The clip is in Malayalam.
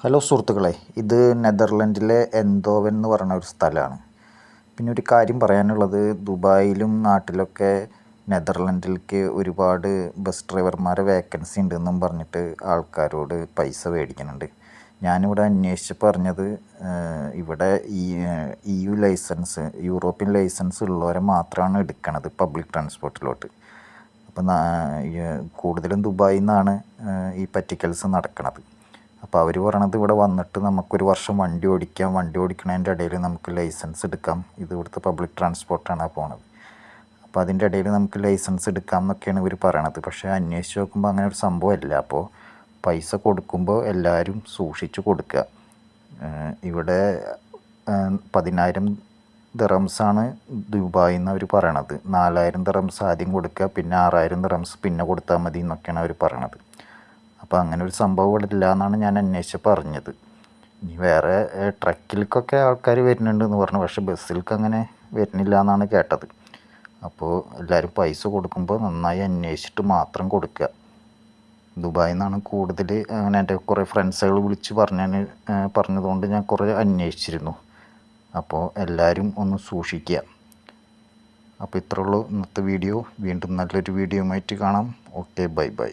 ഹലോ സുഹൃത്തുക്കളെ, ഇത് നെതർലൻഡിലെ എന്തോവൻ എന്ന് പറയുന്ന ഒരു സ്ഥലമാണ്. പിന്നെ ഒരു കാര്യം പറയാനുള്ളത്, ദുബായിലും നാട്ടിലൊക്കെ നെതർലൻഡിലേക്ക് ഒരുപാട് ബസ് ഡ്രൈവർമാരെ വേക്കൻസി ഉണ്ടെന്നും പറഞ്ഞിട്ട് ആൾക്കാരോട് പൈസ മേടിക്കുന്നുണ്ട്. ഞാനിവിടെ അന്വേഷിച്ച് പറഞ്ഞത് ഇവിടെ EU ലൈസൻസ്, യൂറോപ്യൻ ലൈസൻസ് ഉള്ളവരെ മാത്രമാണ് എടുക്കണത് പബ്ലിക് ട്രാൻസ്പോർട്ടിലോട്ട്. അപ്പം കൂടുതലും ദുബായിൽ നിന്നാണ് ഈ പറ്റിക്കൽസ് നടക്കുന്നത്. അപ്പോൾ അവർ പറയണത് ഇവിടെ വന്നിട്ട് നമുക്കൊരു വർഷം വണ്ടി ഓടിക്കാം, വണ്ടി ഓടിക്കണതിൻ്റെ ഇടയിൽ നമുക്ക് ലൈസൻസ് എടുക്കാം. ഇത് ഇവിടുത്തെ പബ്ലിക് ട്രാൻസ്പോർട്ടാണ് പോണത്. അപ്പോൾ അതിൻ്റെ ഇടയിൽ നമുക്ക് ലൈസൻസ് എടുക്കാം എന്നൊക്കെയാണ് ഇവർ പറയണത്. പക്ഷേ അന്വേഷിച്ച് നോക്കുമ്പോൾ അങ്ങനെ ഒരു സംഭവമല്ല. അപ്പോൾ പൈസ കൊടുക്കുമ്പോൾ എല്ലാവരും സൂക്ഷിച്ച് കൊടുക്കുക. ഇവിടെ 10,000 ദിറംസാണ് ദുബായിൽ നിന്ന് അവർ പറയണത്. 4,000 ദിറംസ് ആദ്യം കൊടുക്കുക, പിന്നെ 6,000 ദിറംസ് പിന്നെ കൊടുത്താൽ മതി എന്നൊക്കെയാണ് അവർ പറയണത്. അപ്പോൾ അങ്ങനെ ഒരു സംഭവം ഇവിടെ ഇല്ല എന്നാണ് ഞാൻ അന്വേഷിച്ച് പറഞ്ഞത്. ഇനി വേറെ ട്രക്കിലേക്കൊക്കെ ആൾക്കാർ വരുന്നുണ്ടെന്ന് പറഞ്ഞു, പക്ഷേ ബസ്സിലേക്ക് അങ്ങനെ വരുന്നില്ല എന്നാണ് കേട്ടത്. അപ്പോൾ എല്ലാവരും പൈസ കൊടുക്കുമ്പോൾ നന്നായി അന്വേഷിച്ചിട്ട് മാത്രം കൊടുക്കുക. ദുബായിൽ നിന്നാണ് കൂടുതൽ. അങ്ങനെ എൻ്റെ കുറേ ഫ്രണ്ട്സുകൾ വിളിച്ച് പറഞ്ഞതുകൊണ്ട് ഞാൻ കുറേ അന്വേഷിച്ചിരുന്നു. അപ്പോൾ എല്ലാവരും ഒന്ന് സൂക്ഷിക്കുക. അപ്പോൾ ഇത്രയുള്ളൂ ഇന്നത്തെ വീഡിയോ. വീണ്ടും നല്ലൊരു വീഡിയോയുമായിട്ട് കാണാം. Okay, bye bye.